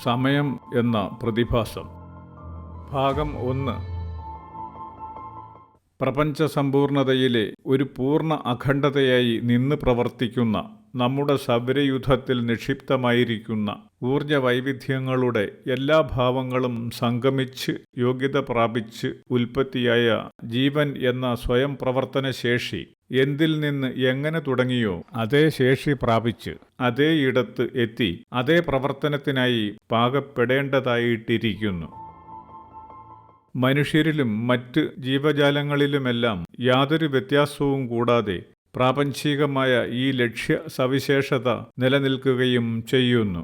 സമയം എന്ന പ്രതിഭാസം. ഭാഗം 1. പ്രപഞ്ച സമ്പൂർണതയിലെ ഒരു പൂർണ്ണ അഖണ്ഡതയായി നിന്ന് പ്രവർത്തിക്കുന്ന നമ്മുടെ സൗരയൂഥത്തിൽ നിക്ഷിപ്തമായിരിക്കുന്ന ഊർജ വൈവിധ്യങ്ങളുടെ എല്ലാ ഭാവങ്ങളും സംഗമിച്ച് യോഗ്യത പ്രാപിച്ച് ഉൽപ്പത്തിയായ ജീവൻ എന്ന സ്വയം പ്രവർത്തന ശേഷി എന്തിൽ നിന്ന് എങ്ങനെ തുടങ്ങിയോ അതേ ശേഷി പ്രാപിച്ച് അതേ ഇടത്ത് എത്തി അതേ പ്രവർത്തനത്തിനായി പാകപ്പെടേണ്ടതായിട്ടിരിക്കുന്നു. മനുഷ്യരിലും മറ്റ് ജീവജാലങ്ങളിലുമെല്ലാം യാതൊരു വ്യത്യാസവും കൂടാതെ പ്രാപഞ്ചികമായ ഈ ലക്ഷ്യ സവിശേഷത നിലനിൽക്കുകയും ചെയ്യുന്നു.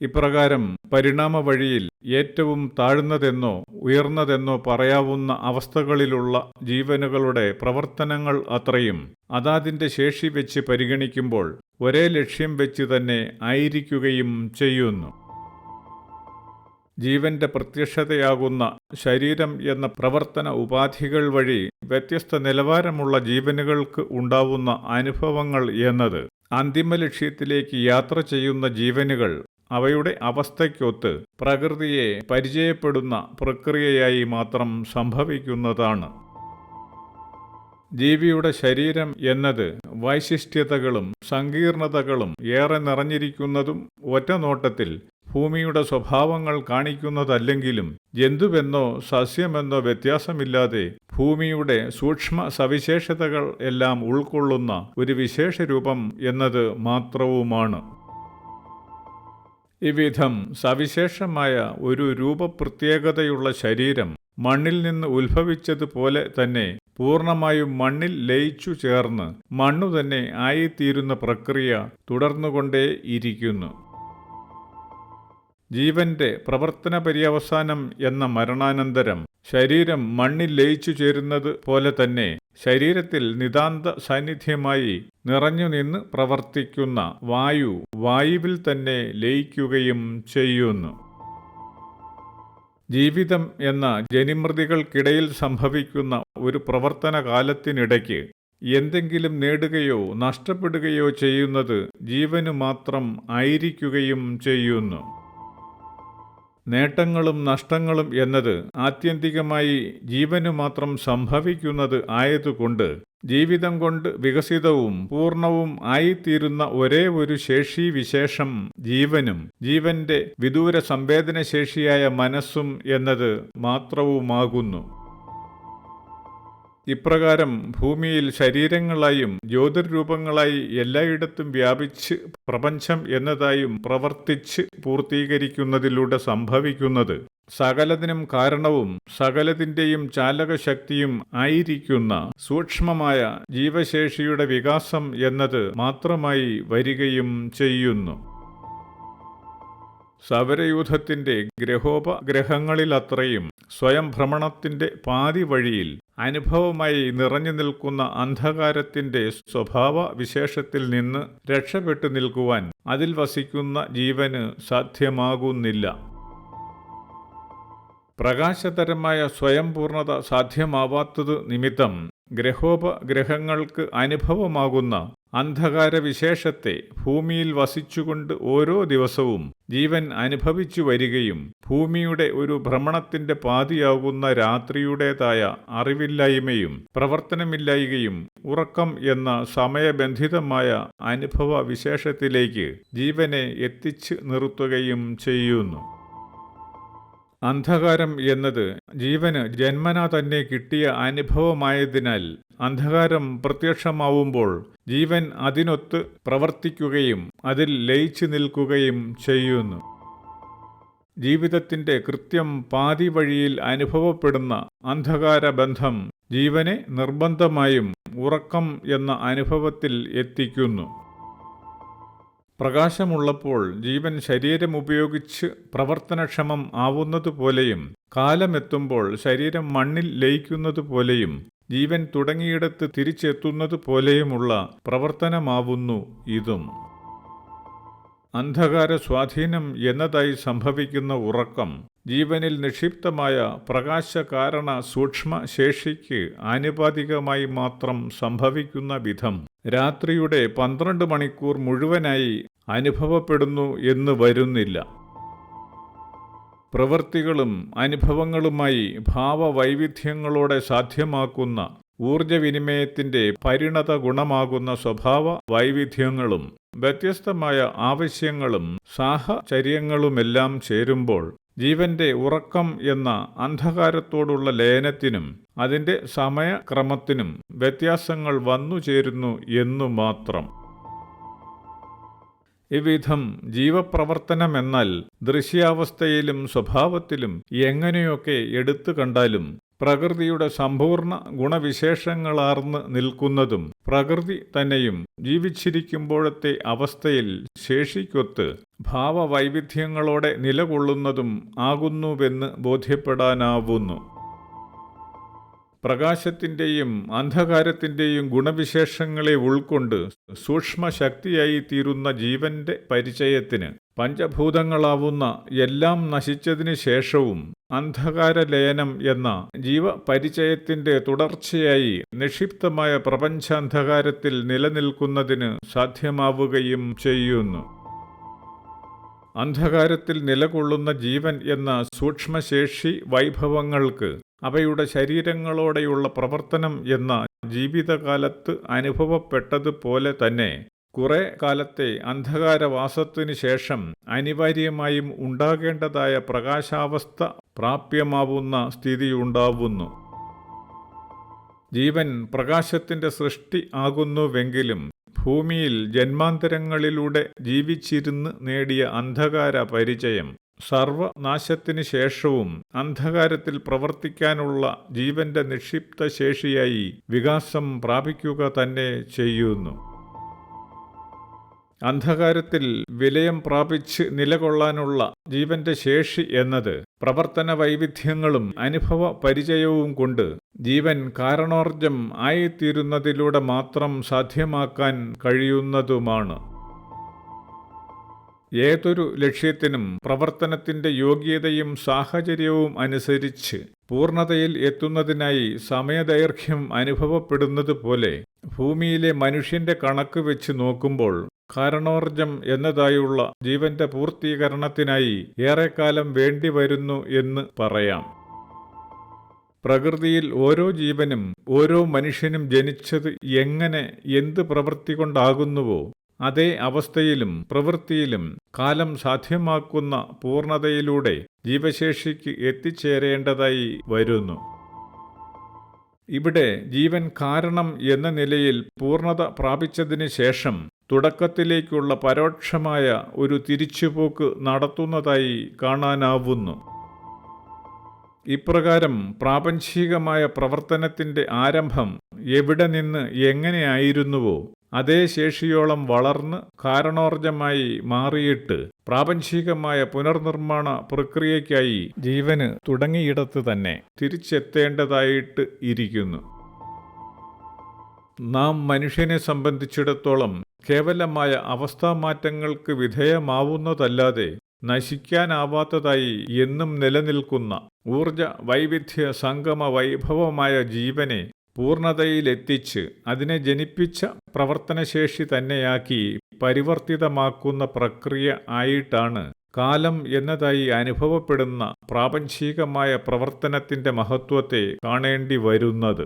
ഇപ്രകാരം പരിണാമ വഴിയിൽ ഏറ്റവും താഴ്ന്നതെന്നോ ഉയർന്നതെന്നോ പറയാവുന്ന അവസ്ഥകളിലുള്ള ജീവനുകളുടെ പ്രവർത്തനങ്ങൾ അത്രയും അതാതിൻ്റെ ശേഷി വെച്ച് പരിഗണിക്കുമ്പോൾ ഒരേ ലക്ഷ്യം വെച്ച് തന്നെ ആയിരിക്കുകയും ചെയ്യുന്നു. ജീവന്റെ പ്രത്യക്ഷതയാകുന്ന ശരീരം എന്ന പ്രവർത്തന ഉപാധികൾ വഴി വ്യത്യസ്ത നിലവാരമുള്ള ജീവനുകൾക്ക് ഉണ്ടാവുന്ന അനുഭവങ്ങൾ എന്നത് അന്തിമ ലക്ഷ്യത്തിലേക്ക് യാത്ര ചെയ്യുന്ന ജീവനുകൾ അവയുടെ അവസ്ഥയ്ക്കൊത്ത് പ്രകൃതിയെ പരിചയപ്പെടുന്ന പ്രക്രിയയായി മാത്രം സംഭവിക്കുന്നതാണ്. ജീവിയുടെ ശരീരം എന്നത് വൈശിഷ്ട്യതകളും സങ്കീർണതകളും ഏറെ നിറഞ്ഞിരിക്കുന്നതും ഒറ്റനോട്ടത്തിൽ ഭൂമിയുടെ സ്വഭാവങ്ങൾ കാണിക്കുന്നതല്ലെങ്കിലും ജന്തുവെന്നോ സസ്യമെന്നോ വ്യത്യാസമില്ലാതെ ഭൂമിയുടെ സൂക്ഷ്മ സവിശേഷതകൾ എല്ലാം ഉൾക്കൊള്ളുന്ന ഒരു വിശേഷ രൂപം എന്നത് മാത്രവുമാണ്. ഇവിധം സവിശേഷമായ ഒരു രൂപപ്രത്യേകതയുള്ള ശരീരം മണ്ണിൽ നിന്ന് ഉത്ഭവിച്ചതുപോലെ തന്നെ പൂർണ്ണമായും മണ്ണിൽ ലയിച്ചു ചേർന്ന് മണ്ണു തന്നെ ആയിത്തീരുന്ന പ്രക്രിയ തുടർന്നുകൊണ്ടേയിരിക്കുന്നു. ജീവന്റെ പ്രവർത്തന പര്യവസാനം എന്ന മരണാനന്തരം ശരീരം മണ്ണിൽ ലയിച്ചു ചേരുന്നത് പോലെ തന്നെ ശരീരത്തിൽ നിതാന്ത സാന്നിധ്യമായി നിറഞ്ഞുനിന്ന് പ്രവർത്തിക്കുന്ന വായുവിൽ തന്നെ ലയിക്കുകയും ചെയ്യുന്നു. ജീവിതം എന്ന ജനിമൃതികൾക്കിടയിൽ സംഭവിക്കുന്ന ഒരു പ്രവർത്തന കാലത്തിനിടയ്ക്ക് എന്തെങ്കിലും നേടുകയോ നഷ്ടപ്പെടുകയോ ചെയ്യുന്നത് ജീവനു മാത്രം ആയിരിക്കുകയും ചെയ്യുന്നു. നേട്ടങ്ങളും നഷ്ടങ്ങളും എന്നത് ആത്യന്തികമായി ജീവനു മാത്രം സംഭവിക്കുന്നത് ആയതുകൊണ്ട് ജീവിതം കൊണ്ട് വികസിതവും പൂർണ്ണവും ആയിത്തീരുന്ന ഒരേ ഒരു ശേഷിവിശേഷം ജീവനും ജീവന്റെ വിദൂര സംവേദനശേഷിയായ മനസ്സും എന്നത് മാത്രവുമാകുന്നു. ഇപ്രകാരം ഭൂമിയിൽ ശരീരങ്ങളായും ജ്യോതിർരൂപങ്ങളായി എല്ലായിടത്തും വ്യാപിച്ച് പ്രപഞ്ചം എന്നതായും പ്രവർത്തിച്ച് പൂർത്തീകരിക്കുന്നതിലൂടെ സംഭവിക്കുന്നത് സകലതിനും കാരണവും സകലതിൻ്റെയും ചാലകശക്തിയും ആയിരിക്കുന്ന സൂക്ഷ്മമായ ജീവശേഷിയുടെ വികാസം എന്നത് മാത്രമായി വരികയും ചെയ്യുന്നു. സൗരയൂഥത്തിൻ്റെ ഗ്രഹോപഗ്രഹങ്ങളിലത്രയും സ്വയം ഭ്രമണത്തിൻ്റെ പാതി വഴിയിൽ അനുഭവമായി നിറഞ്ഞു നിൽക്കുന്ന അന്ധകാരത്തിൻ്റെ സ്വഭാവ വിശേഷത്തിൽ നിന്ന് രക്ഷപ്പെട്ടു നിൽക്കുവാൻ അതിൽ വസിക്കുന്ന ജീവന് സാധ്യമാകുന്നില്ല. പ്രകാശതരമായ സ്വയം പൂർണ്ണത സാധ്യമാവാത്തത് നിമിത്തം ഗ്രഹോപഗ്രഹങ്ങൾക്ക് അനുഭവമാകുന്ന അന്ധകാരവിശേഷത്തെ ഭൂമിയിൽ വസിച്ചുകൊണ്ട് ഓരോ ദിവസവും ജീവൻ അനുഭവിച്ചു വരികയും ഭൂമിയുടെ ഒരു ഭ്രമണത്തിന്റെ പാതിയാകുന്ന രാത്രിയുടേതായ അറിവില്ലായ്മയും പ്രവർത്തനമില്ലായ്കയും ഉറക്കം എന്ന സമയബന്ധിതമായ അനുഭവ വിശേഷത്തിലേക്ക് ജീവനെ എത്തിച്ചു നിർത്തുകയും ചെയ്യുന്നു. അന്ധകാരം എന്നത് ജീവന് ജന്മനാ തന്നെ കിട്ടിയ അനുഭവമായതിനാൽ അന്ധകാരം പ്രത്യക്ഷമാവുമ്പോൾ ജീവൻ അതിനൊത്ത് പ്രവർത്തിക്കുകയും അതിൽ ലയിച്ചു നിൽക്കുകയും ചെയ്യുന്നു. ജീവിതത്തിൻ്റെ കൃത്യം പാതി വഴിയിൽ അനുഭവപ്പെടുന്ന അന്ധകാരബന്ധം ജീവനെ നിർബന്ധമായും ഉറക്കം എന്ന അനുഭവത്തിൽ എത്തിക്കുന്നു. പ്രകാശമുള്ളപ്പോൾ ജീവൻ ശരീരമുപയോഗിച്ച് പ്രവർത്തനക്ഷമം ആവുന്നതുപോലെയും കാലമെത്തുമ്പോൾ ശരീരം മണ്ണിൽ ലയിക്കുന്നതുപോലെയും ജീവൻ തുടങ്ങിയിടത്ത് തിരിച്ചെത്തുന്നതുപോലെയുമുള്ള പ്രവർത്തനമാവുന്നു ഇതും. അന്ധകാര സ്വാധീനം എന്നതായി സംഭവിക്കുന്ന ഉറക്കം ജീവനിൽ നിക്ഷിപ്തമായ പ്രകാശകാരണ സൂക്ഷ്മ ശേഷിക്ക് ആനുപാതികമായി മാത്രം സംഭവിക്കുന്ന വിധം രാത്രിയുടെ 12 മണിക്കൂർ മുഴുവനായി അനുഭവപ്പെടുന്നു എന്ന് വരുന്നില്ല. പ്രവൃത്തികളും അനുഭവങ്ങളുമായി ഭാവവൈവിധ്യങ്ങളോടെ സാധ്യമാക്കുന്ന ഊർജവിനിമയത്തിൻ്റെ പരിണത ഗുണമാകുന്ന സ്വഭാവ വൈവിധ്യങ്ങളും വ്യത്യസ്തമായ ആവശ്യങ്ങളും സാഹചര്യങ്ങളുമെല്ലാം ചേരുമ്പോൾ ജീവന്റെ ഉറക്കം എന്ന അന്ധകാരത്തോടുള്ള ലയനത്തിനും അതിൻ്റെ സമയക്രമത്തിനും വ്യത്യാസങ്ങൾ വന്നുചേരുന്നു എന്നു മാത്രം. ഇവിധം ജീവപ്രവർത്തനമെന്നാൽ ദൃശ്യാവസ്ഥയിലും സ്വഭാവത്തിലും എങ്ങനെയൊക്കെ എടുത്തു കണ്ടാലും പ്രകൃതിയുടെ സമ്പൂർണ്ണ ഗുണവിശേഷങ്ങളാർന്ന് നിൽക്കുന്നതും പ്രകൃതി തന്നെയും ജീവിച്ചിരിക്കുമ്പോഴത്തെ അവസ്ഥയിൽ ശേഷിക്കൊത്ത് ഭാവവൈവിധ്യങ്ങളോടെ നിലകൊള്ളുന്നതും ആകുന്നുവെന്ന് ബോധ്യപ്പെടാനാവുന്നു. പ്രകാശത്തിൻ്റെയും അന്ധകാരത്തിൻ്റെയും ഗുണവിശേഷങ്ങളെ ഉൾക്കൊണ്ട് സൂക്ഷ്മശക്തിയായി തീരുന്ന ജീവന്റെ പരിചയത്തിന് പഞ്ചഭൂതങ്ങളാവുന്ന എല്ലാം നശിച്ചതിന് ശേഷവും അന്ധകാരലയനം എന്ന ജീവപരിചയത്തിൻ്റെ തുടർച്ചയായി നിക്ഷിപ്തമായ പ്രപഞ്ചാന്ധകാരത്തിൽ നിലനിൽക്കുന്നതിന് സാധ്യമാവുകയും ചെയ്യുന്നു. അന്ധകാരത്തിൽ നിലകൊള്ളുന്ന ജീവൻ എന്ന സൂക്ഷ്മശേഷി വൈഭവങ്ങൾക്ക് അവയുടെ ശരീരങ്ങളോടെയുള്ള പ്രവർത്തനം എന്ന ജീവിതകാലത്ത് അനുഭവപ്പെട്ടതുപോലെ തന്നെ കുറെ കാലത്തെ അന്ധകാരവാസത്തിനു ശേഷം അനിവാര്യമായും ഉണ്ടാകേണ്ടതായ പ്രകാശാവസ്ഥ പ്രാപ്യമാവുന്ന സ്ഥിതിയുണ്ടാവുന്നു. ജീവൻ പ്രകാശത്തിൻ്റെ സൃഷ്ടി ആകുന്നുവെങ്കിലും ഭൂമിയിൽ ജന്മാന്തരങ്ങളിലൂടെ ജീവിച്ചിരുന്ന് നേടിയ അന്ധകാര പരിചയം സർവനാശത്തിനു ശേഷവും അന്ധകാരത്തിൽ പ്രവർത്തിക്കാനുള്ള ജീവന്റെ നിക്ഷിപ്ത ശേഷിയായി വികാസം പ്രാപിക്കുക തന്നെ ചെയ്യുന്നു. അന്ധകാരത്തിൽ വിലയം പ്രാപിച്ച് നിലകൊള്ളാനുള്ള ജീവന്റെ ശേഷി എന്നത് പ്രവർത്തന വൈവിധ്യങ്ങളും അനുഭവ പരിചയവും കൊണ്ട് ജീവൻ കാരണോർജം ആയിത്തീരുന്നതിലൂടെ മാത്രം സാധ്യമാക്കാൻ കഴിയുന്നതുമാണ്. ഏതൊരു ലക്ഷ്യത്തിനും പ്രവർത്തനത്തിൻ്റെ യോഗ്യതയും സാഹചര്യവും അനുസരിച്ച് പൂർണ്ണതയിൽ എത്തുന്നതിനായി സമയദൈർഘ്യം അനുഭവപ്പെടുന്നത് പോലെ ഭൂമിയിലെ മനുഷ്യന്റെ കണക്ക് വെച്ച് നോക്കുമ്പോൾ കാരണോർജം എന്നതായുള്ള ജീവന്റെ പൂർത്തീകരണത്തിനായി ഏറെക്കാലം വേണ്ടിവരുന്നു എന്ന് പറയാം. പ്രകൃതിയിൽ ഓരോ ജീവനും ഓരോ മനുഷ്യനും ജനിച്ചത് എങ്ങനെ എന്ത് പ്രവൃത്തി കൊണ്ടാകുന്നുവോ അതേ അവസ്ഥയിലും പ്രവൃത്തിയിലും കാലം സാധ്യമാക്കുന്ന പൂർണ്ണതയിലൂടെ ജീവശേഷിക്ക് എത്തിച്ചേരേണ്ടതായി വരുന്നു. ഇവിടെ ജീവൻ കാരണം എന്ന നിലയിൽ പൂർണ്ണത പ്രാപിച്ചതിന് ശേഷം തുടക്കത്തിലേക്കുള്ള പരോക്ഷമായ ഒരു തിരിച്ചുപോക്ക് നടത്തുന്നതായി കാണാനാവുന്നു. ഇപ്രകാരം പ്രാപഞ്ചികമായ പ്രവർത്തനത്തിൻ്റെ ആരംഭം എവിടെ നിന്ന് എങ്ങനെയായിരുന്നുവോ അതേ ശേഷിയോളം വളർന്ന് കാരണോർജമായി മാറിയിട്ട് പ്രാപഞ്ചികമായ പുനർനിർമ്മാണ പ്രക്രിയയ്ക്കായി ജീവന് തുടങ്ങിയിടത്ത് തന്നെ തിരിച്ചെത്തേണ്ടതായിട്ട് ഇരിക്കുന്നു. നാം മനുഷ്യനെ സംബന്ധിച്ചിടത്തോളം കേവലമായ അവസ്ഥാമാറ്റങ്ങൾക്ക് വിധേയമാവുന്നതല്ലാതെ നശിക്കാനാവാത്തതായി എന്നും നിലനിൽക്കുന്ന ഊർജ വൈവിധ്യ സംഗമ വൈഭവമായ ജീവനെ പൂർണ്ണതയിലെത്തിച്ച് അതിനെ ജനിപ്പിച്ച പ്രവർത്തനശേഷി തന്നെയാക്കി പരിവർത്തിതമാക്കുന്ന പ്രക്രിയ ആയിട്ടാണ് കാലം എന്നതായി അനുഭവപ്പെടുന്ന പ്രാപഞ്ചികമായ പ്രവർത്തനത്തിൻ്റെ മഹത്വത്തെ കാണേണ്ടി വരുന്നത്.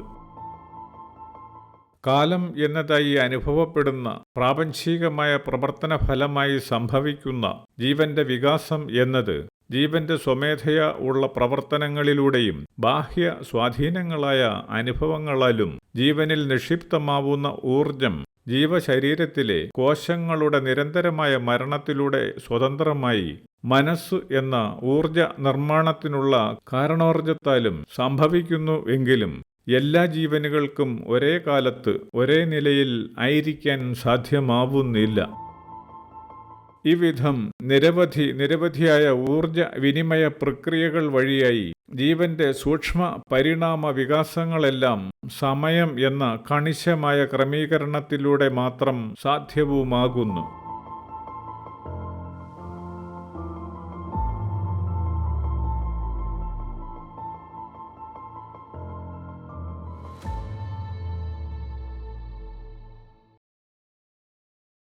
കാലം എന്നതായി അനുഭവപ്പെടുന്ന പ്രാപഞ്ചികമായ പ്രവർത്തന ഫലമായി സംഭവിക്കുന്ന ജീവന്റെ വികാസം എന്നത് ജീവന്റെ സ്വമേധയാ ഉള്ള പ്രവർത്തനങ്ങളിലൂടെയും ബാഹ്യ സ്വാധീനങ്ങളായ അനുഭവങ്ങളാലും ജീവനിൽ നിക്ഷിപ്തമാവുന്ന ഊർജം ജീവശരീരത്തിലെ കോശങ്ങളുടെ നിരന്തരമായ മരണത്തിലൂടെ സ്വതന്ത്രമായി മനസ്സ് എന്ന ഊർജ നിർമ്മാണത്തിനുള്ള കാരണോർജത്താലും സംഭവിക്കുന്നു. എങ്കിലും എല്ലാ ജീവനുകൾക്കും ഒരേ കാലത്ത് ഒരേ നിലയിൽ ആയിരിക്കാൻ സാധ്യമാവുന്നില്ല. ഇവിധം നിരവധിയായ ഊർജ വിനിമയ പ്രക്രിയകൾ വഴിയായി ജീവന്റെ സൂക്ഷ്മ പരിണാമ വികാസങ്ങളെല്ലാം സമയം എന്ന കണിശമായ ക്രമീകരണത്തിലൂടെ മാത്രം സാധ്യവുമാകുന്നു.